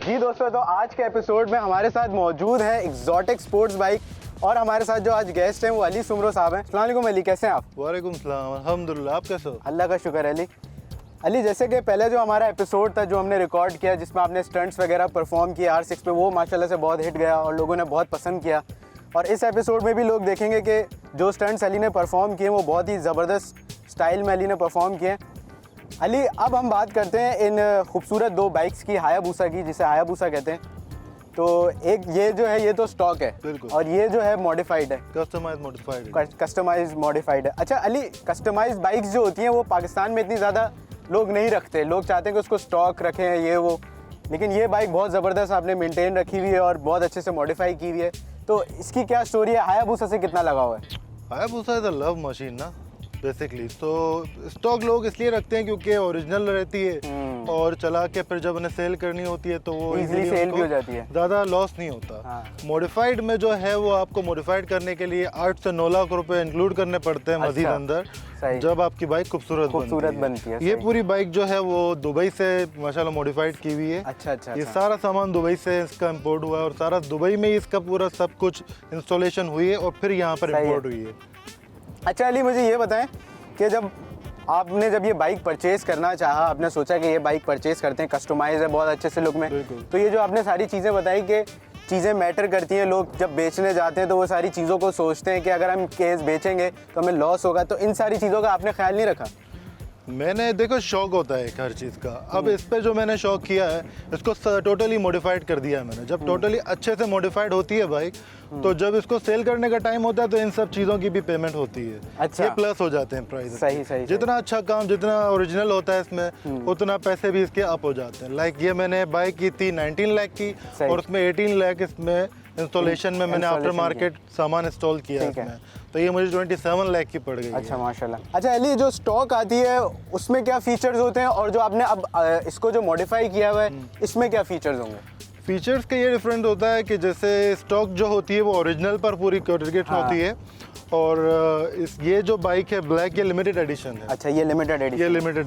जी दोस्तों, तो आज के एपिसोड में हमारे साथ मौजूद है एक्सोटिक स्पोर्ट्स बाइक और हमारे साथ जो आज गेस्ट हैं वो अली सुमरो साहब हैं। अस्सलाम वालेकुम अली, कैसे हैं आप? वालेकुम सलाम, अल्हम्दुलिल्लाह। आप कैसे हो? अल्लाह का शुक्र है अली। जैसे कि पहले जो हमारा एपिसोड था जो हमने रिकॉर्ड किया जिसमें आपने स्टंट्स वगैरह परफॉर्म किया R6 पे, वो माशाल्लाह से बहुत हिट गया और लोगों ने बहुत पसंद किया। और इस एपिसोड में भी लोग देखेंगे कि जो स्टंट्स अली ने परफॉर्म किए वो बहुत ही ज़बरदस्त स्टाइल में अली ने परफॉर्म किए। अली, अब हम बात करते हैं इन खूबसूरत दो बाइक्स की, हायाबूसा की, जिसे हायाबूसा कहते हैं। तो एक ये जो है ये तो स्टॉक है, बिल्कुल, और ये जो है मॉडिफाइड है, कस्टमाइज मॉडिफाइड है। अच्छा अली, कस्टमाइज बाइक्स जो होती हैं वो पाकिस्तान में इतनी ज़्यादा लोग नहीं रखते, लोग चाहते हैं कि उसको स्टॉक रखें ये वो, लेकिन ये बाइक बहुत ज़बरदस्त आपने मेंटेन रखी हुई है और बहुत अच्छे से मॉडिफाई की हुई है। तो इसकी क्या स्टोरी है? हायाबूसा से कितना लगाव है? Hayabusa is a love machine ना बेसिकली। तो स्टॉक लोग इसलिए रखते हैं क्योंकि ओरिजिनल रहती है और चला के फिर जब उन्हें सेल करनी होती है तो वो इजीली सेल भी हो जाती है, ज़्यादा लॉस नहीं होता। मॉडिफाइड में जो है वो आपको मॉडिफाइड करने के लिए 8 से 9 लाख रुपए इंक्लूड करने पड़ते हैं मजीद अंदर, जब आपकी बाइक खूबसूरत बनती है। ये पूरी बाइक जो है वो दुबई से माशाल्लाह मॉडिफाइड की हुई है। अच्छा। ये सारा सामान दुबई से इसका इम्पोर्ट हुआ है और सारा दुबई में ही इसका पूरा सब कुछ इंस्टॉलेशन हुई है और फिर यहाँ पर इम्पोर्ट हुई है। अच्छा अली, मुझे ये बताएं कि जब ये बाइक परचेज करना चाहा, आपने सोचा कि ये बाइक परचेज करते हैं, कस्टमाइज है बहुत अच्छे से लुक में, तो ये जो आपने सारी चीज़ें बताई कि चीज़ें मैटर करती हैं, लोग जब बेचने जाते हैं तो वो सारी चीज़ों को सोचते हैं कि अगर हम केस बेचेंगे तो हमें लॉस होगा, तो इन सारी चीज़ों का आपने ख्याल नहीं रखा? मैंने देखो शौक होता है हर चीज़ का। अब इस पे जो मैंने शौक किया है इसको टोटली मॉडिफाइड कर दिया है मैंने। जब टोटली अच्छे से मॉडिफाइड होती है बाइक तो जब इसको सेल करने का टाइम होता है तो इन सब चीज़ों की भी पेमेंट होती है। अच्छा, ये प्लस हो जाते हैं प्राइस। सही। जितना अच्छा काम, जितना ओरिजिनल होता है इसमें उतना पैसे भी इसके अप हो जाते हैं। लाइक ये मैंने बाइक की थी 19 लाख की और उसमें 18 लाख इसमें इंस्टॉलेशन में मैंने आफ्टर मार्केट सामान इंस्टॉल किया है इसमें, तो ये मुझे 27 लाख की पड़ गई। अच्छा माशाल्लाह। अच्छा अली, जो स्टॉक आती है उसमें क्या फीचर्स होते हैं और जो आपने अब इसको जो मॉडिफाई किया हुआ है इसमें क्या फीचर्स होंगे? फीचर्स का ये डिफरेंट होता है कि जैसे स्टॉक जो होती है वो ओरिजिनल पर पूरी कॉन्फ़िगरेशन होती है और ये जो बाइक है ब्लैक, ये लिमिटेड एडिशन है। अच्छा, ये लिमिटेड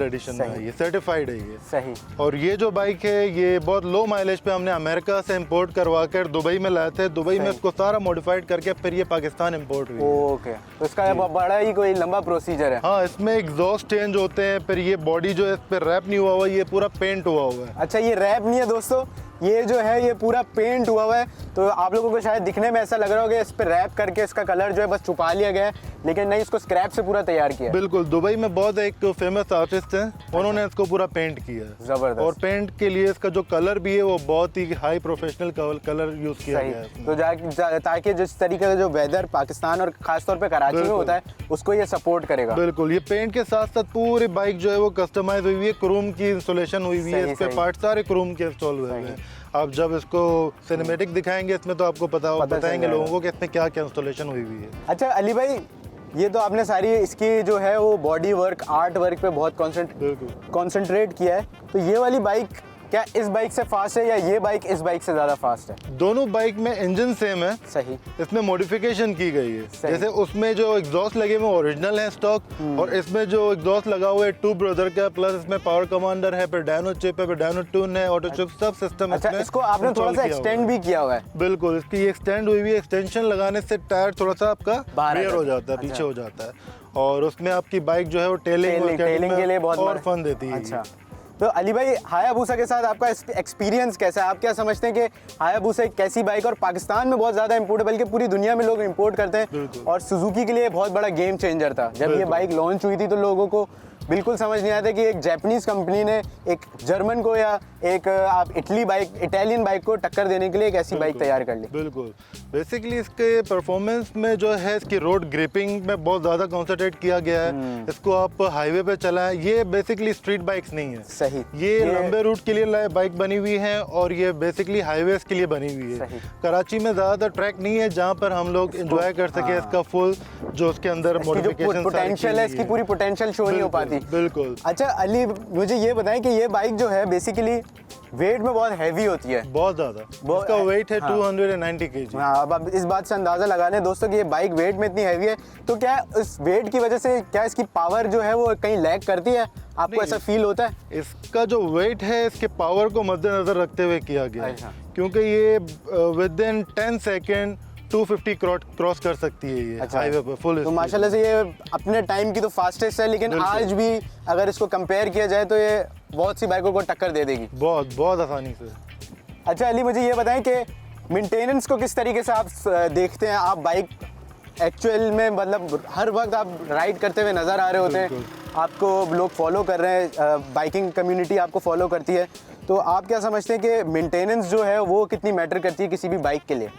एडिशन है, ये सर्टिफाइड है ये। सही। और ये जो बाइक है ये बहुत लो माइलेज पे हमने अमेरिका से इंपोर्ट करवा कर दुबई में लाए थे। दुबई में इसको सारा मॉडिफाइड करके फिर ये पाकिस्तान इंपोर्ट हुई। ओके, तो इसका बड़ा ही कोई लंबा प्रोसीजर है। हाँ, इसमें एग्जॉस्ट चेंज होते हैं, फिर ये बॉडी जो है इस पर रैप नहीं हुआ हुआ, ये पूरा पेंट हुआ हुआ है। अच्छा, ये रैप नहीं है दोस्तों, ये जो है ये पूरा पेंट हुआ हुआ है। तो आप लोगों को शायद दिखने में ऐसा लग रहा होगा इस पे रैप करके इसका कलर जो है बस छुपा लिया गया है, लेकिन नहीं, इसको स्क्रैप से पूरा तैयार किया है। बिल्कुल, दुबई में बहुत एक फेमस आर्टिस्ट हैं, उन्होंने इसको पूरा पेंट किया है। जबरदस्त। और पेंट के लिए इसका जो कलर भी है वो बहुत ही हाई प्रोफेशनल कलर यूज किया गया है। तो ताकि जिस तरीके का जो वेदर पाकिस्तान और खासतौर पे कराची में होता है उसको ये सपोर्ट करेगा। बिल्कुल, ये पेंट के साथ साथ पूरी बाइक जो है वो कस्टमाइज हुई है, क्रोम की इंस्टॉलेशन हुई हुई है, इसके पार्ट सारे क्रोम के इंस्टॉल हुए हैं। आप जब इसको सिनेमैटिक दिखाएंगे इसमें तो आपको बताएंगे लोगों को कि इसमें क्या क्या इंस्टॉलेशन हुई हुई है। अच्छा अली भाई, ये तो आपने सारी इसकी जो है वो बॉडी वर्क, आर्ट वर्क पे बहुत कॉन्सेंट्रेट किया है, तो ये वाली बाइक क्या इस बाइक से फास्ट है या ये बाइक इस बाइक से ज़्यादा फास्ट है? दोनों बाइक में इंजन सेम है। सही। इसमें मॉडिफिकेशन की गई है। जैसे उसमें जो एग्जॉस्ट लगे हुए ओरिजिनल है स्टॉक, और इसमें जो एग्जॉस्ट लगा हुआ है टू ब्रदर का, प्लस इसमें पावर कमांडर है, फिर डायनो चिप है, फिर डायनो ट्यून है, ऑटो चिप, सब सिस्टम। अच्छा, इसको आपने थोड़ा सा एक्सटेंड भी किया हुआ है? बिल्कुल, इसकी एक्सटेंड हुई हुई है। एक्सटेंशन लगाने से टायर थोड़ा सा आपका रियर हो जाता है, पीछे हो जाता है, और उसमें आपकी बाइक जो है वो टेलिंग के लिए बहुत और फन देती है। अच्छा, तो अली भाई, हायाबूसा के साथ आपका एक्सपीरियंस कैसा है? आप क्या समझते हैं कि हायाबूसा एक कैसी बाइक, और पाकिस्तान में बहुत ज़्यादा इंपोर्ट, बल्कि पूरी दुनिया में लोग इंपोर्ट करते हैं, और सुजुकी के लिए बहुत बड़ा गेम चेंजर था। जब ये बाइक लॉन्च हुई थी तो लोगों को बिल्कुल समझ नहीं आया था कि एक जापानीज़ कंपनी ने एक जर्मन को या एक आप इटालियन बाइक को टक्कर देने के लिए एक ऐसी बाइक तैयार कर ली। बिल्कुल, बेसिकली इसके परफॉर्मेंस में जो है इसकी रोड ग्रिपिंग में बहुत ज़्यादा कॉन्सेंट्रेट किया गया है। इसको आप हाईवे पे चलाएं, ये बेसिकली स्ट्रीट बाइक्स नहीं है। सही। ये लंबे रूट के लिए बाइक बनी हुई है और ये बेसिकली हाईवेज के लिए बनी हुई है। कराची में ज़्यादातर ट्रैक नहीं है जहाँ पर हम लोग इंजॉय कर सके इसका फुल जो उसके अंदर मॉडिफिकेशन पोटेंशियल है, इसकी पूरी पोटेंशियल शो नहीं हो पाती। बिल्कुल। अच्छा अली, मुझे ये बताएं कि ये बाइक जो है बेसिकली वेट में बहुत हैवी होती है, बहुत ज़्यादा। इसका वेट है 290 kg। हाँ, अब इस बात से अंदाज़ा लगा लें दोस्तों कि ये बाइक वेट में इतनी हैवी है, तो क्या इस वेट की वजह से क्या इसकी पावर जो है वो कहीं लैग करती है? आपको ऐसा फील होता है? इसका जो वेट है इसके पावर को मद्देनजर रखते हुए किया गया है, अच्छा। क्योंकि ये विद इन 10 सेकेंड 250 क्रॉस कर सकती है ये हाईवे पर फुल। तो माशाल्लाह से ये अपने टाइम की तो फास्टेस्ट है, लेकिन आज भी अगर इसको कंपेयर किया जाए तो ये बहुत सी बाइकों को टक्कर दे देगी, बहुत आसानी से। अच्छा अली, मुझे ये बताएं कि मेंटेनेंस को किस तरीके से आप देखते हैं? आप बाइक एक्चुअल में मतलब हर वक्त आप राइड करते हुए नज़र आ रहे होते हैं, आपको लोग फॉलो कर रहे हैं, बाइकिंग कम्युनिटी आपको फॉलो करती है, तो आप क्या समझते हैं कि मेंटेनेंस जो है वो कितनी मैटर करती है किसी भी बाइक के लिए?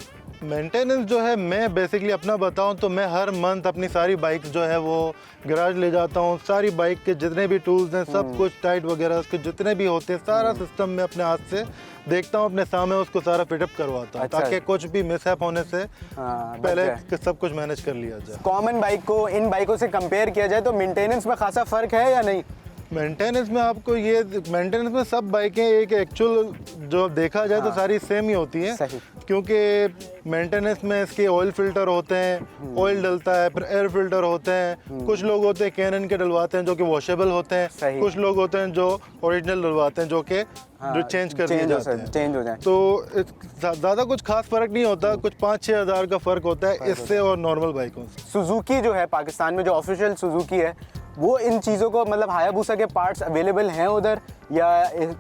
मेंटेनेंस जो है, मैं बेसिकली अपना बताऊं तो मैं हर मंथ अपनी सारी बाइक्स जो है वो गैराज ले जाता हूं। सारी बाइक के जितने भी टूल्स हैं, सब कुछ टाइट वगैरह उसके जितने भी होते हैं, सारा सिस्टम मैं अपने हाथ से देखता हूं, अपने सामने उसको सारा फिटअप करवाता हूं। अच्छा। ताकि कुछ भी मिसहैप होने से पहले सब कुछ मैनेज कर लिया जाए। कॉमन बाइक को इन बाइकों से कंपेयर किया जाए तो मेंटेनेंस में खासा फ़र्क है या नहीं? मेंटेनेंस में आपको ये मेंटेनेंस में सब बाइकें एक एक्चुअल जो देखा जाए तो सारी सेम ही होती हैं, क्योंकि मेंटेनेंस में इसके ऑयल फिल्टर होते हैं, ऑयल डलता है, फिर एयर फिल्टर होते हैं। कुछ लोग होते हैं कैनन के डलवाते हैं जो कि वॉशेबल होते हैं, कुछ लोग होते हैं जो ओरिजिनल डलवाते हैं जो कि जो चेंज कर दिए जाते हैं, चेंज हो जाए। तो ज़्यादा कुछ खास फ़र्क नहीं होता, कुछ 5-6 हज़ार का फ़र्क होता है इससे और नॉर्मल बाइकों से। सुजुकी जो है पाकिस्तान में, जो ऑफिशियल सुजुकी है, वो इन चीज़ों को मतलब हायाबुसा के पार्ट्स अवेलेबल हैं उधर, या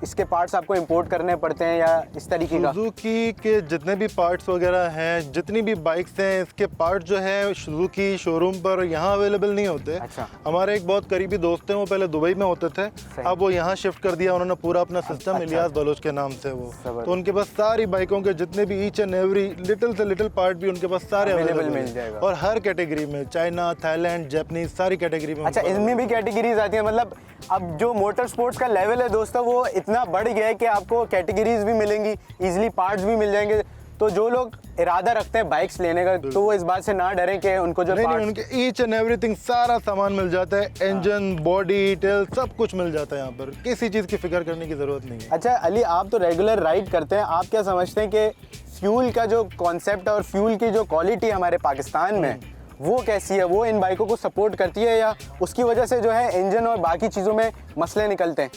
इसके पार्ट्स आपको इंपोर्ट करने पड़ते हैं, या इस तरीके का? सुजुकी के जितने भी पार्ट्स वगैरह हैं, जितनी भी बाइक्स हैं, इसके पार्ट जो है सुजुकी शोरूम पर यहाँ अवेलेबल नहीं होते। अच्छा। हमारे एक बहुत करीबी दोस्त हैं, वो पहले दुबई में होते थे, अब वो यहाँ शिफ्ट कर दिया उन्होंने पूरा अपना सिस्टम, इलियास बलोच के नाम से वो। तो उनके पास सारी बाइकों के जितने भी ईच एंड एवरी लिटिल से लिटिल पार्ट भी उनके पास सारे अवेलेबल मिल जाएगा, और हर कैटेगरी में, चाइना, थाईलैंड, जापानीज, सारी कैटेगरी में। अच्छा, इनमें भी कैटेगरीज आती हैं? मतलब अब जो मोटर स्पोर्ट्स का लेवल है दोस्तों, वो इतना बढ़ गया है कि आपको कैटेगरीज भी मिलेंगी, इजीली पार्ट्स भी मिल जाएंगे। तो जो लोग इरादा रखते हैं बाइक्स लेने का, तो वो इस बात से ना डरें कि उनको जो नहीं, उनके ईच एंड एवरीथिंग सारा सामान मिल जाता है, इंजन, बॉडी, टेल, सब कुछ मिल जाता है यहाँ पर, किसी चीज़ की फिक्र करने की ज़रूरत नहीं है। अच्छा अली, आप तो रेगुलर राइड करते हैं, आप क्या समझते हैं कि फ्यूल का जो कॉन्सेप्ट और फ्यूल की जो क्वालिटी हमारे पाकिस्तान में वो कैसी है? वो इन बाइकों को सपोर्ट करती है, या उसकी वजह से जो है इंजन और बाकी चीज़ों में मसले निकलते हैं?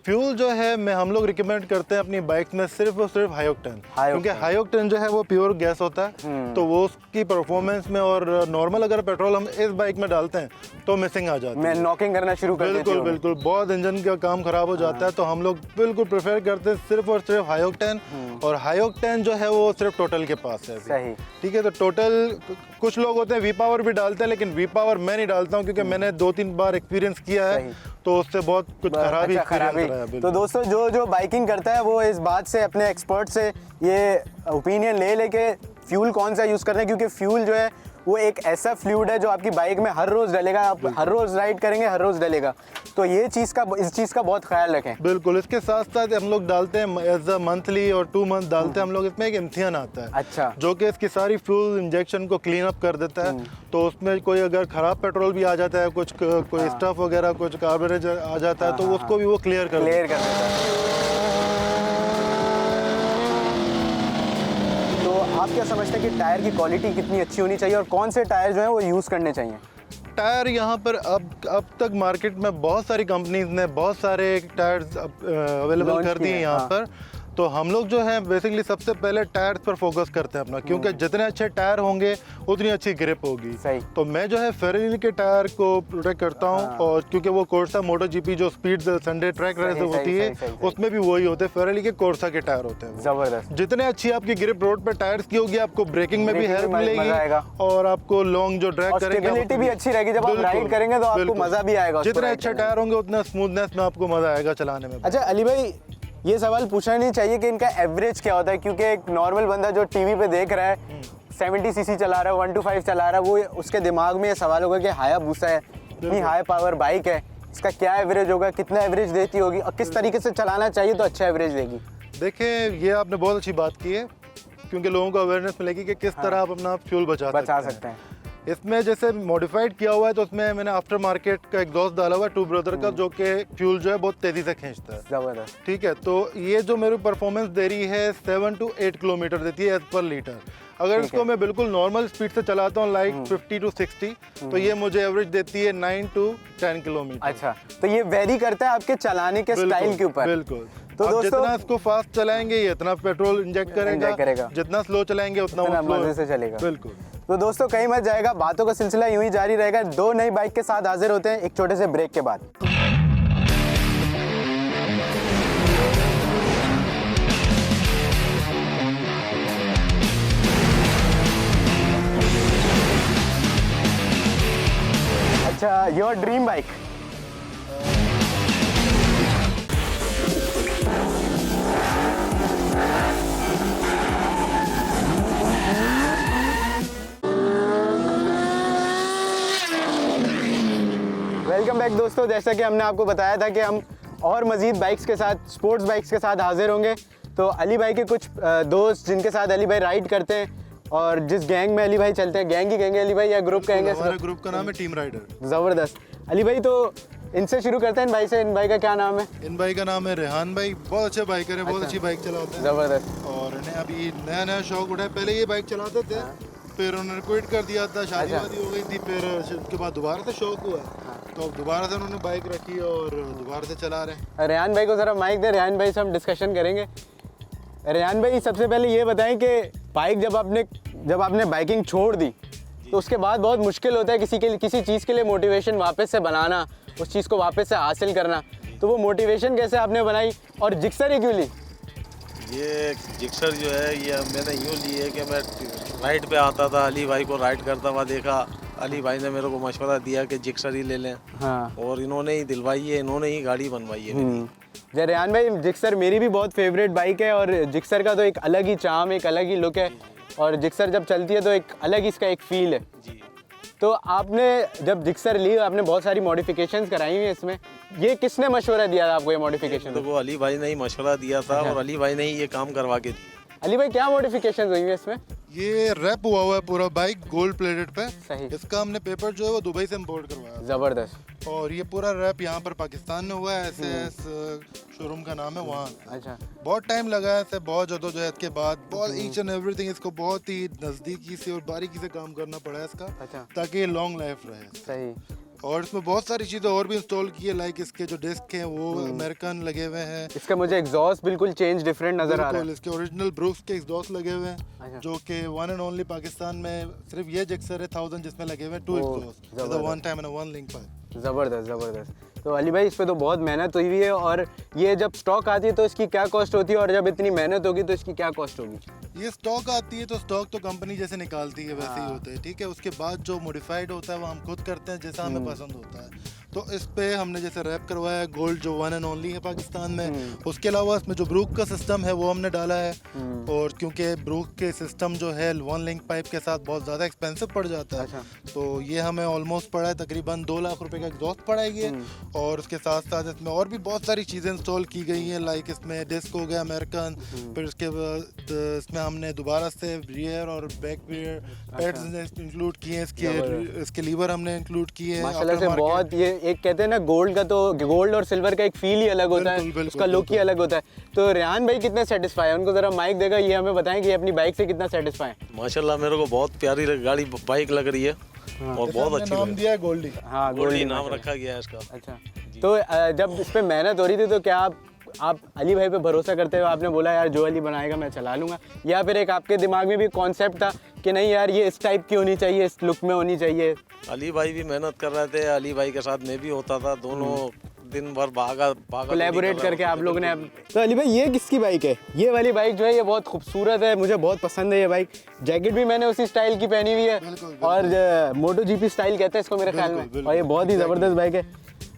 फ्यूल जो है हम लोग रिकमेंड करते हैं अपनी बाइक में सिर्फ और सिर्फ हाई ऑक्टेन, क्योंकि हाई ऑक्टेन जो है वो प्योर गैस होता है, तो वो उसकी परफॉर्मेंस में, और नॉर्मल अगर पेट्रोल हम इस बाइक में डालते हैं तो मिसिंग आ जाती है, नॉकिंग करना शुरू कर देती है। बिल्कुल बहुत इंजन का काम खराब हो जाता है। तो हम लोग बिल्कुल प्रेफर करते हैं सिर्फ और सिर्फ हाई ऑक्टेन, और हाई ऑक्टेन जो है वो सिर्फ टोटल के पास है। सही, ठीक है। तो टोटल कुछ लोग होते हैं वी पावर भी डालते हैं, लेकिन वी पावर मैं नहीं डालता हूँ, क्योंकि मैंने 2-3 बार एक्सपीरियंस किया है, तो उससे बहुत कुछ खराबी रहा है। तो दोस्तों जो बाइकिंग करता है वो इस बात से अपने एक्सपर्ट से ये ओपिनियन ले के फ्यूल कौन सा यूज़ करना है, क्योंकि फ्यूल जो है वो एक ऐसा फ्लूइड है जो आपकी बाइक में हर रोज़ डलेगा, आप हर रोज़ राइड करेंगे, हर रोज़ डलेगा, तो ये इस चीज़ का बहुत ख्याल रखें। बिल्कुल। इसके साथ साथ हम लोग डालते हैं एज अ मंथली और 2 मंथ डालते हैं हम लोग, इसमें एक इम्थियन आता है, अच्छा, जो कि इसकी सारी फ्यूल इंजेक्शन को क्लीन अप कर देता है। तो उसमें कोई अगर ख़राब पेट्रोल भी आ जाता है, कोई स्टफ वगैरह, कुछ कार्बोरेटर आ जाता है, तो उसको भी वो क्लियर कर देता है। आप क्या समझते हैं कि टायर की क्वालिटी कितनी अच्छी होनी चाहिए, और कौन से टायर जो है वो यूज़ करने चाहिए? टायर यहाँ पर अब तक मार्केट में बहुत सारी कंपनीज ने बहुत सारे टायर्स अवेलेबल कर दिए यहाँ पर। तो हम लोग जो है बेसिकली सबसे पहले टायर्स पर फोकस करते हैं अपना, क्योंकि जितने अच्छे टायर होंगे उतनी अच्छी ग्रिप होगी। तो मैं जो है फेरारी के टायर को प्रोटेक्ट करता हूँ, और क्योंकि वो कोर्सा मोटो जीपी जो स्पीड संडे ट्रैक रेस होती है, उसमें भी वही होते हैं, फेरारी के कोर्सा के टायर होते हैं। जबरदस्त। जितने अच्छी आपकी ग्रिप रोड पर टायर्स की होगी, आपको ब्रेकिंग में भी हेल्प मिलेगी, और आपको लॉन्ग जो ड्रैग करेंगे स्टेबिलिटी भी अच्छी रहेगी। जब आप राइड करेंगे तो आपको मजा भी आएगा। जितने अच्छे टायर होंगे उतना स्मूथनेस में आपको मजा आएगा चलाने में। अच्छा अली भाई, ये सवाल पूछना नहीं चाहिए कि इनका एवरेज क्या होता है, क्योंकि एक नॉर्मल बंदा जो टीवी पे देख रहा है 70 सीसी चला रहा है, 125 चला रहा है, वो उसके दिमाग में ये सवाल होगा कि हायाबुसा है, इतनी हाई पावर बाइक है, इसका क्या एवरेज होगा, कितना एवरेज देती होगी, और किस तरीके से चलाना चाहिए तो अच्छा एवरेज देगी? देखिए, ये आपने बहुत अच्छी बात की है, क्योंकि लोगों को अवेयरनेस मिलेगी कि किस तरह आप अपना फ्यूल बचा सकते हैं। इसमें जैसे मॉडिफाइड किया हुआ है तो उसमें मैंने आफ्टर मार्केट का एग्जॉस्ट डाला हुआ है 2 ब्रदर का, जो कि फ्यूल जो है बहुत तेज़ी से खींचता है। ज़बरदस्त। ठीक है, तो ये जो मेरी परफॉर्मेंस दे रही है 7 to 8 किलोमीटर देती है एज पर लीटर। अगर इसको मैं बिल्कुल नॉर्मल स्पीड से चलाता हूँ लाइक 50 to 60, तो ये मुझे एवरेज देती है 9 to 10 किलोमीटर। अच्छा, तो ये वेरी करता है आपके चलाने के स्टाइल के ऊपर। बिल्कुल। तो आप दोस्तों, जितना इसको फास्ट चलाएंगे ये इतना पेट्रोल इंजेक्ट करेगा, जितना स्लो चलाएंगे उतना वो मजे से चलेगा। बिल्कुल। तो दोस्तों कहीं मत जाएगा, बातों का सिलसिला यूं ही जारी रहेगा। 2 नई बाइक के साथ हाजिर होते हैं एक छोटे से ब्रेक के बाद। अच्छा, your dream bike? Welcome back दोस्तों, जैसा कि हमने आपको बताया था कि हम और मज़ीद बाइक्स के साथ, स्पोर्ट्स बाइक्स के साथ हाजिर होंगे। तो अली भाई के कुछ दोस्त जिनके साथ अली भाई राइड करते हैं और जिस गैंग में अली भाई चलते हैं, गैंग ही कहेंगे अली भाई या ग्रुप कहेंगे? हमारे ग्रुप का नाम है टीम राइडर। ज़बरदस्त। अली भाई, तो इनसे शुरू करते हैं, इन भाई से। इन भाई का क्या नाम है? इन भाई का नाम है रेहान भाई, बहुत अच्छे बाइकर है, बहुत अच्छी बाइक चलाते हैं। ज़बरदस्त। और इन्हें अभी नया नया शौक उठा है। पहले ये बाइक चलाते थे, फिर उन्होंने क्विट कर दिया था, शादी वादी हो गई थी, फिर उसके बाद दोबारा से शौक हुआ, तो अब दोबारा से उन्होंने बाइक रखी और दोबारा से चला रहे हैं। रेहान भाई को ज़रा माइक दे, रेहान भाई से हम डिस्कशन करेंगे। रेहान भाई, सबसे पहले ये बताएं कि बाइक जब आपने बाइकिंग छोड़ दी तो उसके बाद बहुत मुश्किल होता है किसी चीज़ के लिए मोटिवेशन वापस से बनाना, उस चीज़ को वापस से हासिल करना। तो वो मोटिवेशन कैसे आपने बनाई और जिक्सर ही क्यों ली? ये जिक्सर जो है ये मैंने यूँ ली है कि मैं राइड पे आता था, अली भाई को राइड करता हुआ देखा, अली भाई ने मेरे को मशवरा दिया कि जिक्सर ही ले लें। हाँ। और इन्होंने ही दिलवाई है, इन्होंने ही गाड़ी बनवाई है मेरी। जय रेहान भाई, जिक्सर मेरी भी बहुत फेवरेट बाइक है और जिक्सर का तो एक अलग ही चार्म, एक अलग ही लुक है और जिक्सर जब चलती है तो एक अलग ही इसका एक फील है। जी। तो आपने जब जिक्सर ली, आपने बहुत सारी मॉडिफिकेशंस कराई हुई हैं इसमें, ये किसने मशवरा दिया था आपको ये मॉडिफिकेशन? तो वो अली भाई ने ही मशवरा दिया था और अली भाई ने ही ये काम करवा के दिया। अली भाई, क्या मॉडिफिकेशंस हुई हैं इसमें? ये रैप हुआ हुआ है पूरा बाइक गोल्ड प्लेटेड पे। सही। इसका हमने पेपर जो है वो दुबई से इम्पोर्ट करवाया। ज़बरदस्त। और ये पूरा रैप यहाँ पर पाकिस्तान में हुआ है, एसएस शोरूम का नाम है वहाँ। अच्छा। बहुत टाइम लगा है, बहुत जदोजहद के बाद, बहुत ईच एंड एवरीथिंग इसको बहुत ही नज़दीकी से और बारीकी से काम करना पड़ा है इसका। अच्छा। ताकि ये लॉन्ग लाइफ रहे। सही। और इसमें बहुत सारी चीज़ें और भी इंस्टॉल की है, लाइक इसके जो डिस्क हैं वो अमेरिकन लगे हुए हैं। इसका मुझे एग्जॉस्ट बिल्कुल चेंज डिफरेंट नज़र आ रहा है। इसके ओरिजिनल ब्रूक्स के एग्जॉस्ट लगे हुए अच्छा। हैं, जो कि वन एंड ओनली पाकिस्तान में सिर्फ ये जिक्सर है 1000 जिसमें लगे हुए हैं 2 exhaust, one time and one link pipe. ज़बरदस्त ज़बरदस्त। तो अली भाई, इस पे तो बहुत मेहनत हुई है और ये जब स्टॉक आती है तो इसकी क्या कॉस्ट होती है और जब इतनी मेहनत होगी तो इसकी क्या कॉस्ट होगी? ये स्टॉक आती है तो स्टॉक तो कंपनी जैसे निकालती है वैसे ही होता है, ठीक है। उसके बाद जो मॉडिफाइड होता है वो हम खुद करते हैं जैसा हमें पसंद होता है। तो इस पे हमने जैसे रैप करवाया गोल्ड जो वन एंड ओनली है पाकिस्तान में। उसके अलावा इसमें जो ब्रूक का सिस्टम है वो हमने डाला है। और क्योंकि ब्रूक के सिस्टम जो है वन लिंक पाइप के साथ बहुत ज़्यादा एक्सपेंसिव पड़ जाता है। अच्छा। तो ये हमें ऑलमोस्ट पड़ा है तकरीबन 2 लाख रुपए का एग्जॉस्ट पड़ा है ये। और उसके साथ साथ इसमें और भी बहुत सारी चीज़ें इंस्टॉल की गई हैं, लाइक इसमें डिस्क हो गया अमेरिकन, फिर उसके बाद इसमें हमने दोबारा से रियर और बैक रियर पैड्स इंक्लूड किए हैं, इसके लीवर हमने इंक्लूड किए हैं। माशाल्लाह से बहुत, ये एक कहते हैं ना गोल्ड का, तो गोल्ड और सिल्वर का एक फील ही अलग होता है, उसका लुक ही अलग होता है। तो रेहान भाई कितने सेटिस्फाई है? उनको जरा माइक देगा, ये हमें बताएं कि ये अपनी बाइक से कितना सेटिस्फाई है। माशाल्लाह मेरे को बहुत प्यारी गाड़ी बाइक लग रही है और बहुत अच्छी नाम दिया है गोल्डी। हाँ, गोल्डी नाम रखा गया है इसका। अच्छा। तो जब इस पे मेहनत हो रही थी तो क्या आप अली भाई पे भरोसा करते हुए आपने बोला यार जो अली बनाएगा मैं चला लूँगा, या फिर एक आपके दिमाग में भी कॉन्सेप्ट था कि नहीं यार ये इस टाइप की होनी चाहिए, इस लुक में होनी चाहिए? अली भाई भी मेहनत कर रहे थे, अली भाई के साथ मैं भी होता था, दोनों दिन भर भागा कोलैबोरेट करके आप लोगों ने। तो अली भाई, ये किसकी बाइक है? ये वाली बाइक जो है ये बहुत खूबसूरत है, मुझे बहुत पसंद है ये बाइक। जैकेट भी मैंने उसी स्टाइल की पहनी हुई है और मोटो जीपी स्टाइल कहते हैं इसको मेरे ख्याल में, और ये बहुत ही ज़बरदस्त बाइक है।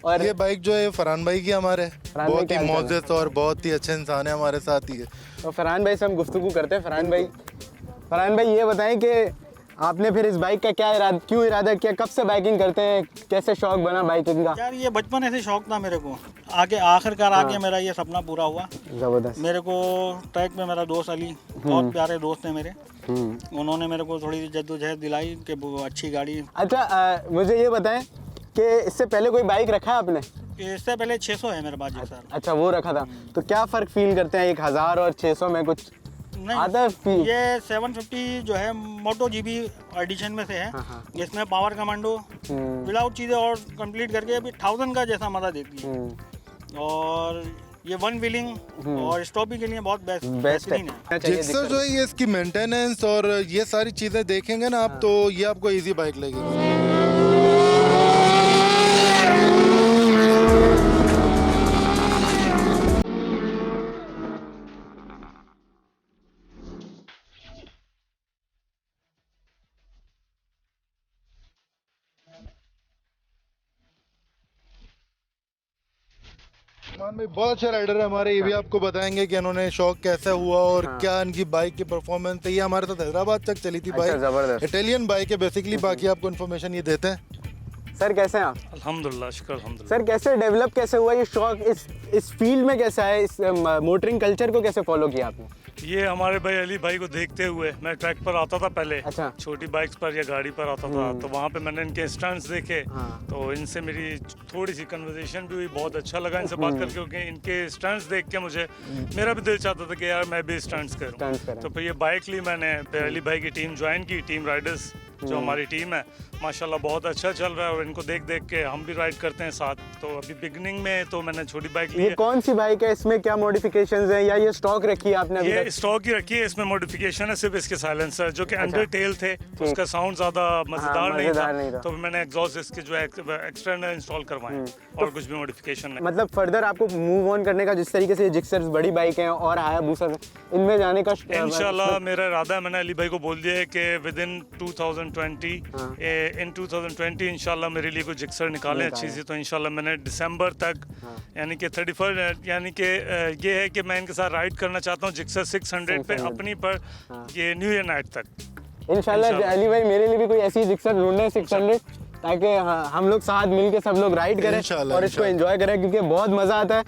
और ये बाइक जो है फरहान भाई की, हमारे बहुत ही मोअज़्ज़ज़ और बहुत ही अच्छे इंसान है, हमारे साथ ही है। तो फरहान भाई से हम गुफ्तगू करते हैं। फरहान भाई ये बताएं कि आपने फिर इस बाइक का क्यों इरादा किया, कब से बाइकिंग करते हैं, कैसे शौक बना बाइकिंग का? यार ये बचपन ऐसे शौक था मेरे को, आगे आखिरकार आके मेरा ये सपना पूरा हुआ। ज़बरदस्त। मेरे को ट्रैक पे मेरा दोस्त अली बहुत प्यारे दोस्त हैं मेरे। उन्होंने मेरे को थोड़ी जद्दोजहद दिलाई कि वो अच्छी गाड़ी। अच्छा मुझे ये बताएं कि इससे पहले कोई बाइक रखा है आपने? इससे पहले 600 है मेरे पास जिक्सर। अच्छा वो रखा था, तो क्या फ़र्क फील करते हैं 1000 और 600 में? कुछ आता है नहीं, ये 750 जो है मोटो जीबी एडिशन में से है। इसमें पावर कमांडो विदाउट चीज़ें और कंप्लीट करके अभी 1000 का जैसा मज़ा देती है। और ये वन व्हीलिंग और स्टॉपिंग के लिए बहुत बेहतरीन है। जिक्सर जो है ये इसकी मेंटेनेंस और ये सारी चीज़ें देखेंगे ना आप, तो ये आपको इजी बाइक लगेगी। मान भाई बहुत अच्छे राइडर है हमारे, ये भी आपको बताएंगे कि इन्होंने शौक कैसे हुआ और क्या इनकी बाइक की परफॉर्मेंस है। ये हमारे साथ हैदराबाद तक चली थी बाइक, जबरदस्त। इटालियन बाइक है बेसिकली। बाकी आपको इन्फॉर्मेशन ये देते हैं। सर कैसे हैं आप? अल्हम्दुलिल्लाह, शुक्र अल्हम्दुलिल्लाह। सर कैसे डेवलप कैसे हुआ ये शौक, इस फील्ड में कैसा है, इस मोटरिंग कल्चर को कैसे फॉलो किया आपने? ये हमारे भाई अली भाई को देखते हुए मैं ट्रैक पर आता था पहले। अच्छा। छोटी बाइक्स पर या गाड़ी पर आता था, तो वहाँ पे मैंने इनके स्टंट्स देखे। हाँ। तो इनसे मेरी थोड़ी सी कन्वर्सेशन भी हुई, बहुत अच्छा लगा इनसे बात करके, क्योंकि इनके स्टंट्स देख के मुझे मेरा भी दिल चाहता था कि यार मैं भी स्टंट्स Stunts करूँ। करें। तो फिर ये बाइक ली मैंने, फिर अली भाई की टीम ज्वाइन की, टीम राइडर्स जो हमारी टीम है माशाल्लाह बहुत अच्छा चल रहा है। और इनको देख देख के हम भी राइड करते हैं साथ। तो अभी बिगनिंग में तो मैंने छोटी बाइक ली ये है। कौन सी बाइक है, इसमें क्या मॉडिफिकेशंस हैं या ये स्टॉक रखी है आपने अभी ये तक? स्टॉक ही रखी है, इसमें मॉडिफिकेशन है सिर्फ इसके साइलेंसर जो कि अंडर टेल थे, उसका साउंड ज्यादा मजेदार नहीं था, तो मैंने एग्जॉस्ट इसके जो है एक्सटर्नल इंस्टॉल करवाए और कुछ भी मॉडिफिकेशन नहीं। मतलब फर्दर आपको मूव ऑन करने का, जिस तरीके से जिक्सर बड़ी बाइक हैं और हायाबुसा इनमें जाने का इंशाल्लाह मेरा इरादा है, मैंने अली भाई को बोल दिया है कि विद इन 2020 इंशाल्लाह मेरे लिए कुछ जिक्सर निकालें अच्छी सी। तो इंशाल्लाह मैंने दिसंबर तक यानी कि 31 यानी कि ये है कि मैं इनके साथ राइड करना चाहता हूँ जिक्सर 600 पे अपनी पर ये न्यू ईयर नाइट तक। इंशाल्लाह अली भाई मेरे लिए भी कोई ऐसी जिक्सर ढूंढे 600, ताकि हम लोग साथ मिलके सब लोग राइड करें और इसको एंजॉय करें, क्योंकि बहुत मज़ा आता है।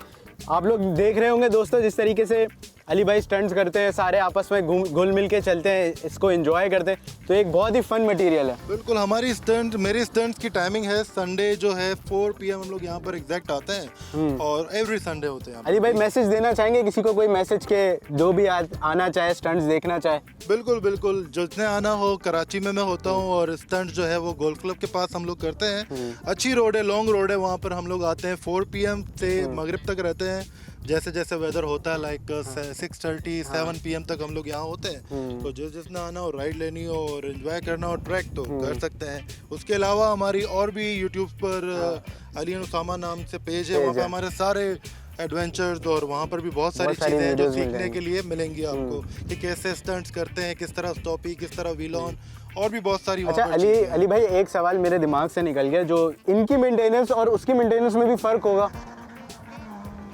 आप लोग देख रहे होंगे दोस्तों जिस तरीके से अली भाई स्टंट्स करते हैं, सारे आपस में घुल मिल के चलते हैं, इसको एंजॉय करते हैं, तो एक बहुत ही फन मटेरियल है। बिल्कुल हमारी मेरी स्टंट्स की टाइमिंग है संडे जो है 4 PM हम लोग यहाँ पर एग्जैक्ट आते हैं और एवरी संडे होते हैं। अली भाई मैसेज देना चाहेंगे किसी को, कोई मैसेज के जो भी आना चाहे, स्टंट्स देखना चाहे? बिल्कुल बिल्कुल, जिसने आना हो, कराची में मैं होता हूँ और स्टंट जो है वो गोल्फ क्लब के पास हम लोग करते हैं। अच्छी रोड है, लॉन्ग रोड है, वहाँ पर हम लोग आते हैं 4 PM से मगरिब तक रहते हैं। जैसे जैसे वेदर होता है लाइक 6:30 7 PM तक हम लोग यहाँ होते हैं। तो जिसने आना हो, राइड लेनी हो और एंजॉय करना हो ट्रैक, तो कर सकते हैं। उसके अलावा हमारी और भी यूट्यूब पर अली एंड उसामा नाम से पेज है, वहाँ पे हमारे सारे एडवेंचर्स और वहाँ पर भी बहुत सारी चीज़ें हैं जो सीखने के लिए मिलेंगी आपको, कि कैसे स्टंट्स करते हैं, किस तरह स्टॉपी, किस तरह व्हील ऑन, और भी बहुत सारी। अच्छा अली भाई एक सवाल मेरे दिमाग से निकल गया, जो इनकी मेंटेनेंस और उसकी मेंटेनेंस में भी फ़र्क होगा?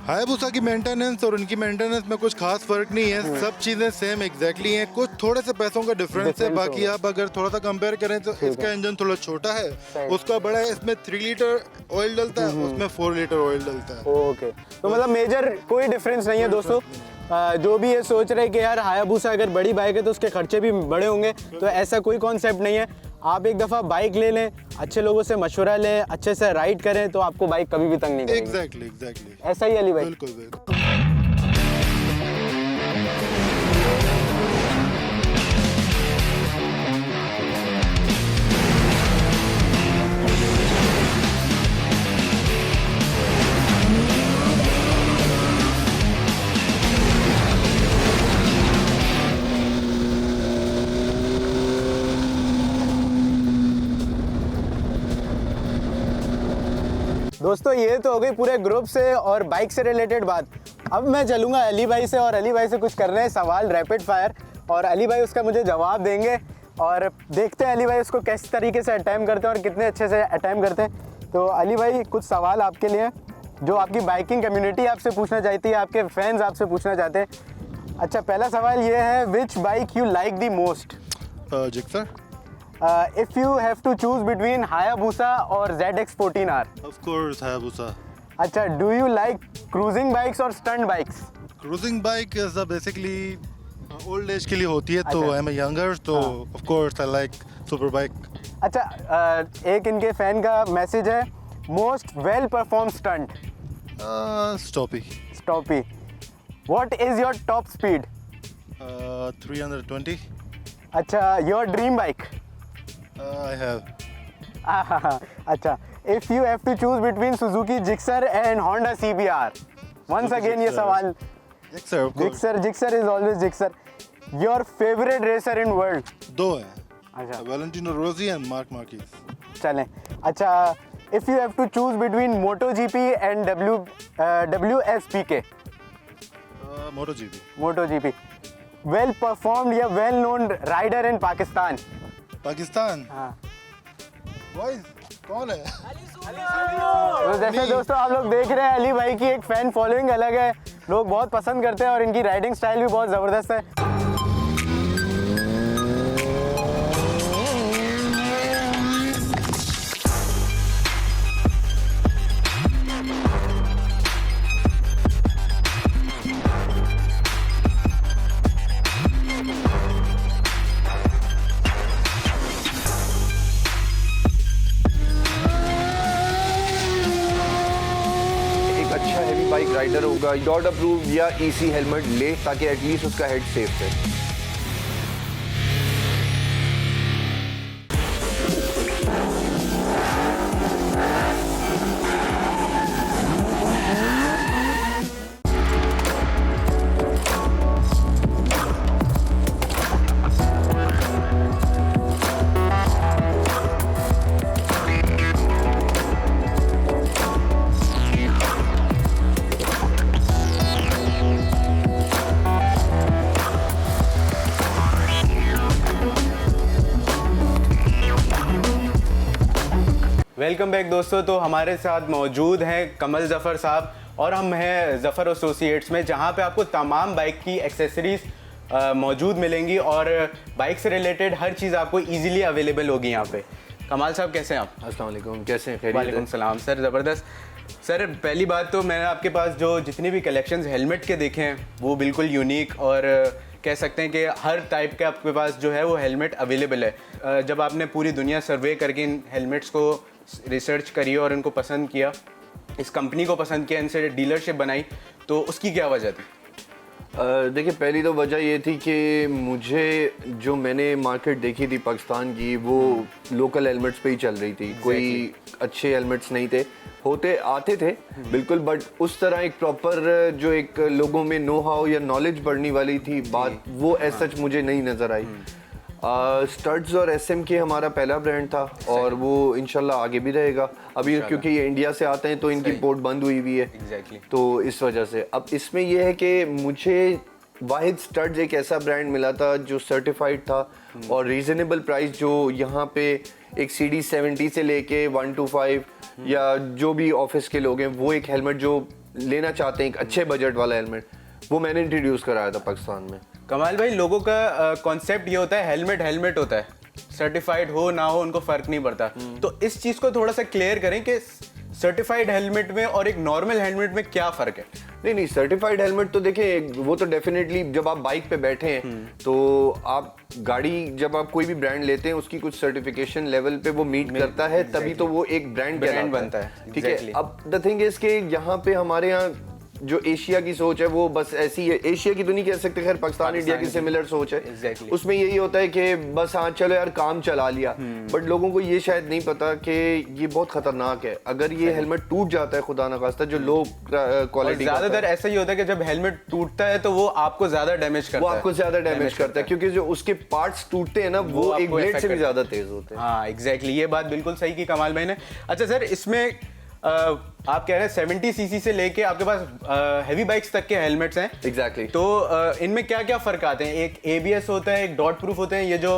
हायाबुसा की मेंटेनेंस और उनकी मेंटेनेंस में कुछ खास फर्क नहीं है, सब चीज़ें सेम एग्जैक्टली हैं, कुछ थोड़े से पैसों का डिफरेंस है। बाकी आप अगर थोड़ा सा कंपेयर करें तो इसका इंजन थोड़ा छोटा है, उसका बड़ा है, इसमें 3 लीटर ऑयल डलता है, उसमें 4 लीटर ऑयल डलता है। ओके, तो मतलब मेजर कोई डिफरेंस नहीं है दोस्तों। जो भी ये सोच रहे कि यार हायाबुसा अगर बड़ी बाइक है तो उसके खर्चे भी बड़े होंगे, तो ऐसा कोई कॉन्सेप्ट नहीं है। आप एक दफ़ा बाइक ले लें, अच्छे लोगों से मशवरा लें, अच्छे से राइड करें, तो आपको बाइक कभी भी तंग नहीं करेगी। एग्जैक्टली ऐसा ही अली भाई? बिल्कुल बिल्कुल। दोस्तों ये तो हो गई पूरे ग्रुप से और बाइक से रिलेटेड बात। अब मैं चलूँगा अली भाई से और अली भाई से कुछ करने हैं सवाल रैपिड फायर, और अली भाई उसका मुझे जवाब देंगे और देखते हैं अली भाई उसको किस तरीके से अटैम्प्ट करते हैं और कितने अच्छे से अटैम्प्ट करते हैं। तो अली भाई कुछ सवाल आपके लिए जो आपकी बाइकिंग कम्युनिटी आपसे पूछना चाहती है, आपके फैंस आपसे पूछना चाहते हैं। अच्छा पहला सवाल ये है, which bike you like the most? Gixxer. If you have to choose between Hayabusa or ZX14R? Of course Hayabusa. अच्छा, do you like cruising bikes or stunt bikes? Cruising bike is basically old age के लिए होती है तो I am younger तो of course I like super bike. अच्छा एक इनके फैन का मैसेज है, most well perform stunt stoppie stoppie. What is your top speed? 320 अच्छा your dream bike? I have अच्छा if you have to choose between Suzuki Gixxer and Honda CBR, once again ये सवाल, Gixxer is always Gixxer. Your favourite racer in world? दो हैं, अच्छा Valentino रोजी and mark Marquez. चलें। अच्छा if you have to choose between MotoGP and WSPK? MotoGP। Well performed या well known rider in Pakistan? Pakistan हाँ बॉयज कौन है? तो जैसे दोस्तों आप लोग देख रहे हैं अली भाई की एक फैन फॉलोइंग अलग है, लोग बहुत पसंद करते हैं और इनकी राइडिंग स्टाइल भी बहुत ज़बरदस्त है। बाइक राइडर होगा डॉट अप्रूव या EC हेलमेट ले ताकि एटलीस्ट उसका हेड सेफ है। वेलकम बैक दोस्तों। तो हमारे साथ मौजूद हैं कमल ज़फ़र साहब और हम हैं ज़फ़र एसोसिएट्स में, जहां पे आपको तमाम बाइक की एक्सेसरीज़ मौजूद मिलेंगी और बाइक से रिलेटेड हर चीज़ आपको इजीली अवेलेबल होगी यहाँ पे। कमाल साहब कैसे हैं आप? अस्सलाम वालेकुम, कैसे हैं? वालेकुम सलाम सर, ज़बरदस्त। सर पहली बात तो मैंने आपके पास जो जितने भी कलेक्शंस हेलमेट के देखे हैं वो बिल्कुल यूनिक और कह सकते हैं कि हर टाइप के आपके पास जो है वो हेलमेट अवेलेबल है। जब आपने पूरी दुनिया सर्वे करके इन हेलमेट्स को रिसर्च करी और इनको पसंद किया, इस कंपनी को पसंद किया, इनसे डीलरशिप बनाई, तो उसकी क्या वजह थी? देखिए पहली तो वजह ये थी कि मुझे जो मैंने मार्केट देखी थी पाकिस्तान की वो लोकल हेलमेट्स पे ही चल रही थी। कोई अच्छे हेलमेट्स नहीं थे, होते आते थे बिल्कुल, बट उस तरह एक प्रॉपर जो एक लोगों में नो हाउ या नॉलेज बढ़ने वाली थी बात, वो एज सच मुझे नहीं नज़र आई। स्टड्स और SMK हमारा पहला ब्रांड था और वो इंशाल्लाह आगे भी रहेगा। अभी क्योंकि ये इंडिया से आते हैं तो इनकी इम्पोर्ट बंद हुई हुई है तो इस वजह से। अब इसमें यह है कि मुझे वाहिद स्टड्स एक ऐसा ब्रांड मिला था जो सर्टिफाइड था और रीजनेबल प्राइस, जो यहाँ पे एक CD 70 से लेके 125 या जो भी ऑफिस के लोग हैं वो एक हेलमेट जो लेना चाहते हैं एक अच्छे बजट वाला हेलमेट, वो मैंने इंट्रोड्यूस कराया था पाकिस्तान में। कमाल भाई, लोगों का कॉन्सेप्ट ये होता है हेलमेट हेलमेट होता है, सर्टिफाइड हो ना हो उनको फर्क नहीं पड़ता। तो इस चीज को थोड़ा सा क्लियर करें कि सर्टिफाइड हेलमेट में और एक नॉर्मल हेलमेट में क्या फर्क है? नहीं, सर्टिफाइड हेलमेट तो देखिए वो तो डेफिनेटली जब आप बाइक पे बैठे हैं तो आप गाड़ी जब आप कोई भी ब्रांड लेते हैं उसकी कुछ सर्टिफिकेशन लेवल पे वो मीट करता है तभी तो वो एक ब्रांड बनता है। ठीक है। अब द थिंग इज के यहाँ पे हमारे यहाँ जो एशिया की सोच है वो बस ऐसी है, एशिया की तो नहीं कह सकते, खैर पाकिस्तान इंडिया की सिमिलर सोच है। उसमें यही होता है कि बस हाँ चलो यार काम चला लिया, बट लोगों को ये शायद नहीं पता कि ये बहुत खतरनाक है। अगर ये हेलमेट टूट जाता है खुदा ना खास्ता, जो लो क्वालिटी, ज्यादातर ऐसा ही होता है कि जब हेलमेट टूटता है तो वो आपको ज्यादा डैमेज करता है, वो आपको ज्यादा डैमेज करता है क्योंकि जो उसके पार्ट्स टूटते हैं ना वो एक ब्लेड से भी ज्यादा तेज होते हैं। हाँ एग्जैक्टली, ये बात बिल्कुल सही की कमाल भाई ने। अच्छा सर, इसमें आप कह रहे हैं 70 सीसी से लेके आपके पास हेवी बाइक्स तक के हेलमेट्स हैं। एग्जैक्टली। तो इनमें क्या क्या फर्क आते हैं? एक ABS होता है, एक डॉट प्रूफ होते हैं, ये जो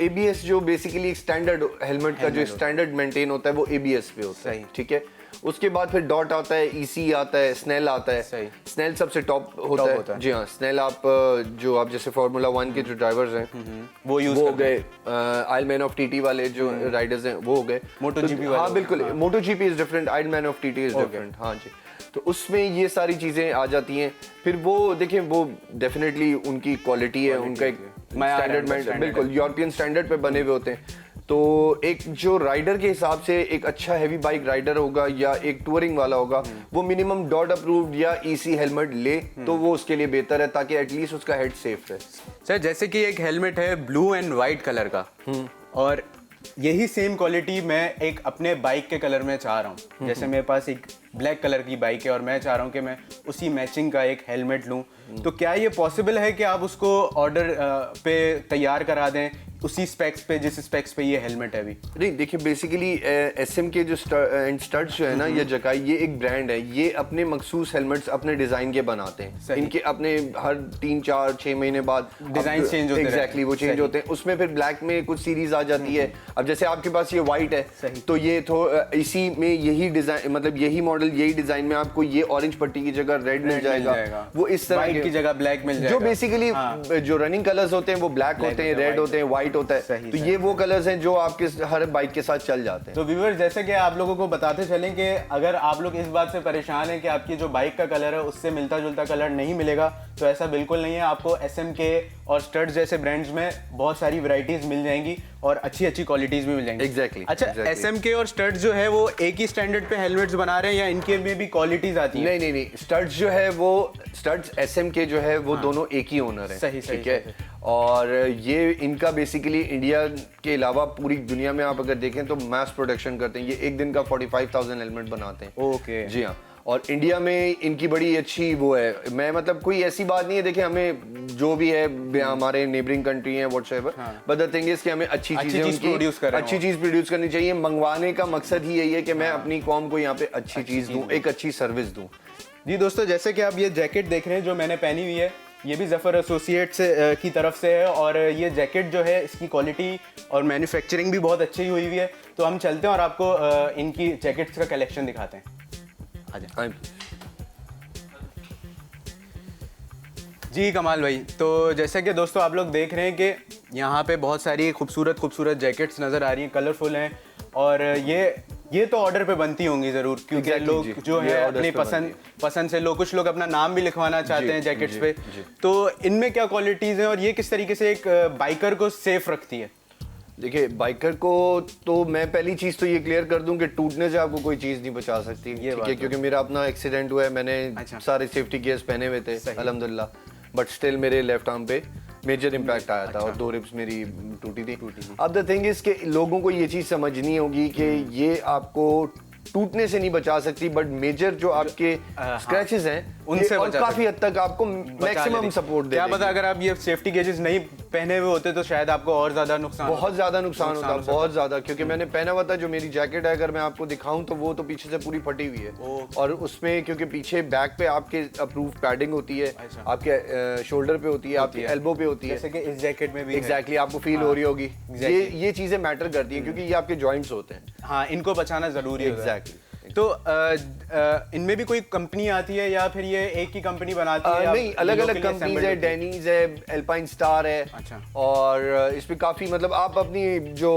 ABS जो बेसिकली एक स्टैंडर्ड हेलमेट का जो स्टैंडर्ड मेंटेन होता है वो ABS पे होता है, ठीक है। उसके बाद फिर डॉट आता है, EC आता है, स्नेल आता है। स्नेल सबसे टॉप होता है। जी हाँ, स्नेल आप जो आप जैसे फार्मूला 1 के जो ड्राइवर्स हैं वो यूज हो गए, आयरमैन ऑफ TT वाले जो राइडर्स हैं वो हो गए, MotoGP वाले। हाँ बिल्कुल, MotoGP is different, Ironman of TT is different. हाँ जी। तो उसमें ये सारी चीज़ें आ जाती हैं। फिर वो देखिए वो डेफिनेटली उनकी क्वालिटी है, उनका एक स्टैंडर्ड, बिल्कुल यूरोपियन स्टैंडर्ड पे बने हुए होते हैं। तो एक जो राइडर के हिसाब से एक अच्छा हैवी बाइक राइडर होगा या एक टूरिंग वाला होगा, वो मिनिमम डॉट अप्रूव्ड या ईसी हेलमेट ले तो वो उसके लिए बेहतर है, ताकि एटलीस्ट उसका हेड सेफ रहे। सर जैसे कि एक हेलमेट है ब्लू एंड वाइट कलर का, और यही सेम क्वालिटी मैं एक अपने बाइक के कलर में चाह रहा हूँ। जैसे मेरे पास एक ब्लैक कलर की बाइक है और मैं चाह रहा हूँ कि मैं उसी मैचिंग का एक हेलमेट लूँ, तो क्या ये पॉसिबल है कि आप उसको ऑर्डर पे तैयार करा दें उसी स्पेक्स पे जिस स्पेक्स पे ये हेलमेट है अभी? नहीं देखिए, बेसिकली एसएम के जो स्टड्स जो है ना, ये जकाई ये एक ब्रांड है, ये अपने मखसूस हेलमेट्स अपने डिजाइन के बनाते हैं। इनके अपने हर 3, 4, 6 महीने बाद डिजाइन चेंज होते हैं। एग्जैक्टली वो चेंज होते हैं। उसमें फिर ब्लैक में कुछ सीरीज आ जाती है। अब जैसे आपके पास ये वाइट है तो ये इसी में यही डिजाइन, मतलब यही मॉडल यही डिजाइन में आपको ये ऑरेंज पट्टी की जगह रेड मिल जाएगा, वो इस तरह की जगह ब्लैक मिल जाएगा। जो बेसिकली जो रनिंग कलर्स होते हैं वो ब्लैक होते हैं, रेड होते हैं, व्हाइट होता है। तो ये वो कलर्स हैं जो आपके हर बाइक के साथ चल जाते हैं। तो व्यूअर्स, जैसे कि आप लोगों को बताते चलें कि अगर आप लोग इस बात से परेशान हैं कि आपकी जो बाइक का कलर है उससे मिलता जुलता कलर नहीं मिलेगा, तो ऐसा बिल्कुल नहीं है। आपको SMK और स्टड्स जैसे ब्रांड्स में बहुत सारी वैरायटीज मिल जाएंगी और अच्छी अच्छी क्वालिटीज भी मिल जाएंगी। एग्जैक्टली। अच्छा, SMK और स्टड्स जो है वो एक ही स्टैंडर्ड पे हेलमेट्स बना रहे हैं या इनके में भी क्वालिटीज आती हैं? नहीं, स्टड्स जो है वो स्टड्स SMK जो है वो दोनों एक ही ओनर है। सही, ठीक है। और ये इनका बेसिकली इंडिया के अलावा पूरी दुनिया में आप अगर देखें तो मैस प्रोडक्शन करते हैं। ये एक दिन का 45,000 हेलमेट बनाते हैं। ओके। जी हाँ। और इंडिया में इनकी बड़ी अच्छी वो है, मैं मतलब कोई ऐसी बात नहीं है, देखिए हमें जो भी है हमारे नेबरिंग कंट्री है whatever, but the thing is कि हमें अच्छी चीजें अच्छी चीज प्रोड्यूस करनी चाहिए। मंगवाने का मकसद ही यही है कि मैं अपनी कौम को यहाँ पे अच्छी चीज दूं, एक अच्छी सर्विस दूं। जी दोस्तों, जैसे कि आप ये जैकेट देख रहे हैं जो मैंने पहनी हुई है, ये भी जफर एसोसिएट्स की तरफ से है और ये जैकेट जो है इसकी क्वालिटी और मैन्युफैक्चरिंग भी बहुत अच्छी हुई है। तो हम चलते हैं और आपको इनकी जैकेट्स का कलेक्शन दिखाते हैं। आजा। जी कमाल भाई, तो जैसे कि दोस्तों आप लोग देख रहे हैं कि यहाँ पे बहुत सारी खूबसूरत जैकेट्स नज़र आ रही हैं, कलरफुल हैं, और ये तो ऑर्डर पे बनती होंगी ज़रूर, क्योंकि लोग जो है अपनी पसंद से लोग, कुछ लोग अपना नाम भी लिखवाना चाहते हैं जैकेट्स पे। तो इनमें क्या क्वालिटीज़ हैं और ये किस तरीके से एक बाइकर को सेफ रखती है? देखिए, बाइकर को तो मैं पहली चीज़ तो ये क्लियर कर दूं कि टूटने से आपको कोई चीज़ नहीं बचा सकती, ठीक है, क्योंकि मेरा अपना एक्सीडेंट हुआ है, मैंने सारे सेफ्टी गियर्स पहने हुए थे अल्हम्दुलिल्लाह, बट स्टिल मेरे लेफ्ट आर्म पे मेजर इम्पैक्ट आया था और 2 रिब्स मेरी टूटी थी। अब द थिंग इज के लोगों को ये चीज़ समझनी होगी कि ये आपको टूटने से नहीं बचा सकती, बट मेजर जो आपके स्क्रैचेस हैं उनसे और काफी हद तक आपको मैक्सिमम सपोर्ट दे। क्या पता अगर आप ये सेफ्टी गेजेस नहीं पहने हुए होते तो शायद आपको और ज्यादा नुकसान, बहुत ज्यादा नुकसान होता, बहुत ज्यादा, क्योंकि मैंने पहना हुआ था। जो मेरी जैकेट है अगर मैं आपको दिखाऊं तो वो तो पीछे से पूरी फटी हुई है, और उसमें क्योंकि पीछे बैक पे आपके अप्रूव पैडिंग होती है, आपके शोल्डर पे होती है, आपके एल्बो पे होती है, जैसे कि इस जैकेट में भी एग्जैक्टली आपको फील हो रही होगी। ये चीजें मैटर करती हैं क्योंकि ये आपके जॉइंट्स होते हैं। हाँ, इनको बचाना जरूरी है। एग्जैक्टली। तो इनमें भी कोई कंपनी आती है या फिर ये एक ही कंपनी बनाती है? नहीं, अलग अलग कंपनीज है, डेनीज है, एल्पाइन स्टार है। अच्छा। और इसमें काफी मतलब आप अपनी जो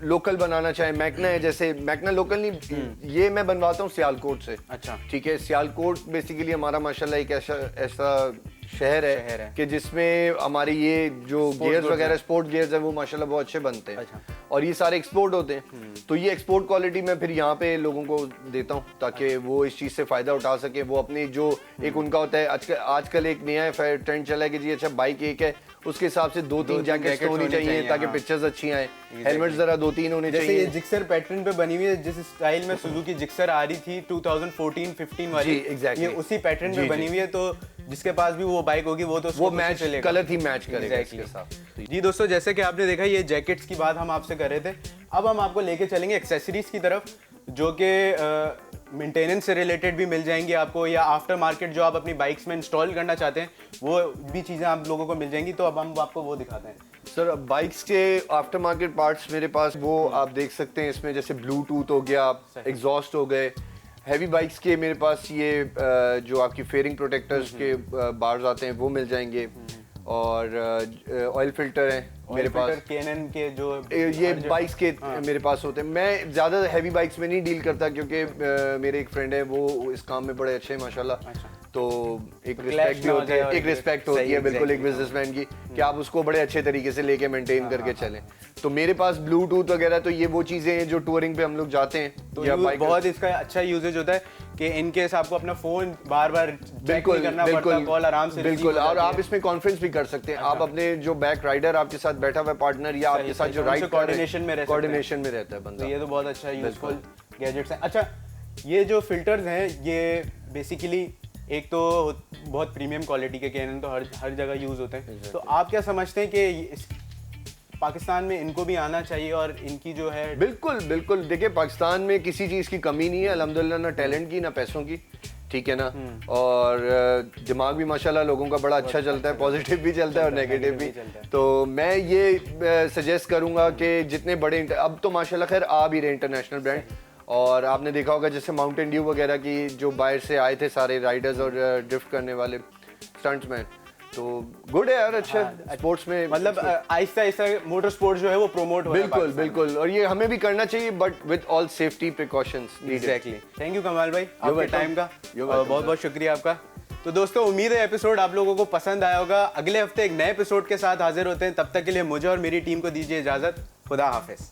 लोकल बनाना चाहे, मैकना है, जैसे मैकना लोकल नहीं, ये मैं बनवाता हूँ सियालकोट से। अच्छा। ठीक है, सियालकोट बेसिकली हमारा माशाल्लाह एक ऐसा शहर है कि जिसमें हमारे ये जो गियर्स वगैरह स्पोर्ट गियर्स है वो माशाल्लाह बहुत अच्छे बनते हैं। अच्छा। और ये सारे एक्सपोर्ट होते हैं, तो ये एक्सपोर्ट क्वालिटी मैं फिर यहाँ पे लोगों को देता हूँ ताकि वो इस चीज़ से फ़ायदा उठा सके। वो अपनी जो एक उनका होता है आजकल एक नया ट्रेंड चला है कि जी अच्छा बाइक एक है, उसके हिसाब से 2-3 जैकेट्स होनी चाहिए ताकि पिक्चर्स अच्छी आए, हेलमेट जरा 2-3 होने चाहिए। जैसे ये जिक्सर पैटर्न पे बनी हुई है, जिस स्टाइल में सुजुकी जिक्सर आ रही थी 2014-15 वाली, ये उसी पैटर्न पे बनी हुई है। तो जिसके पास भी वो बाइक होगी वो तो वो मैच कलर ही मैच करेगा इसके साथ। जी दोस्तों, जैसे कि आपने देखा ये जैकेट्स की बात हम आपसे कर रहे थे, अब हम आपको लेके चलेंगे एक्सेसरीज की तरफ, जो कि मेंटेनेंस से रिलेटेड भी मिल जाएंगी आपको, या आफ्टर मार्केट जो आप अपनी बाइक्स में इंस्टॉल करना चाहते हैं वो भी चीज़ें आप लोगों को मिल जाएंगी। तो अब हम आपको वो दिखाते हैं। सर, बाइक्स के आफ्टर मार्केट पार्ट्स मेरे पास वो आप देख सकते हैं, इसमें जैसे ब्लूटूथ हो गया, एग्जॉस्ट हो गए। हैवी बाइक्स के मेरे पास ये जो आपकी फेयरिंग प्रोटेक्टर्स के बार्स आते हैं वो मिल जाएंगे। और ऑयल फिल्टर है मेरे पास। केनन के जो ये बाइक्स के मेरे पास होते हैं। मैं ज़्यादा हैवी बाइक्स में नहीं डील करता क्योंकि मेरे एक फ्रेंड है वो इस काम में बड़े अच्छे हैं माशाल्लाह। तो एक रिस्पेक्ट भी होती है, एक रिस्पेक्ट होती है बिल्कुल एक बिजनेसमैन की कि आप उसको बड़े अच्छे तरीके से लेके मेंटेन करके चलें। तो मेरे पास ब्लूटूथ वगैरह तो ये वो चीज़ें हैं जो टूरिंग पे हम लोग जाते हैं तो या बहुत इसका अच्छा यूजेज होता है कि इन केस आपको अपना फोन बार बार बिल्कुल करना पड़ता है, कॉल आराम से बिल्कुल। और आप इसमें कॉन्फ्रेंस भी कर सकते हैं। आप अपने जो बैक राइडर आपके साथ बैठा हुआ पार्टनर या आपके साथ जो राइड कोऑर्डिनेशन में रहता है तो बंदा। ये तो बहुत अच्छा यूजफुल गैजेट्स हैं। अच्छा, ये जो फिल्टर्स हैं ये बेसिकली एक तो बहुत प्रीमियम क्वालिटी के कैनन तो हर जगह यूज होते हैं। तो आप क्या समझते हैं कि पाकिस्तान में इनको भी आना चाहिए और इनकी जो है? बिल्कुल बिल्कुल। देखिए पाकिस्तान में किसी चीज़ की कमी नहीं है अल्हम्दुलिल्लाह, ना टैलेंट की ना पैसों की, ठीक है ना। और दिमाग भी माशाल्लाह लोगों का बड़ा अच्छा चलता है, पॉजिटिव भी चलता है और नेगेटिव भी। तो मैं ये सजेस्ट करूंगा कि जितने बड़े अब तो माशाल्लाह खैर आ भी रहे इंटरनेशनल ब्रांड, और आपने देखा होगा जैसे माउंटेन ड्यू वगैरह की जो बाहर से आए थे सारे राइडर्स और ड्रिफ्ट करने वाले स्टंट्समैन, तो गुड है यार, अच्छा स्पोर्ट्स में मतलब आहिस्ता आहिस्ता मोटर स्पोर्ट जो है वो प्रमोट हो रहा है बिल्कुल बिल्कुल। और ये हमें भी करना चाहिए but with all safety precautions. Exactly. Thank you कमाल भाई आपके टाइम का, बहुत बहुत शुक्रिया आपका। तो दोस्तों उम्मीद है एपिसोड आप लोगों को पसंद आया होगा। अगले हफ्ते एक नए एपिसोड के साथ हाजिर होते हैं, तब तक के लिए मुझे और मेरी टीम को दीजिए इजाजत। खुदा हाफिज।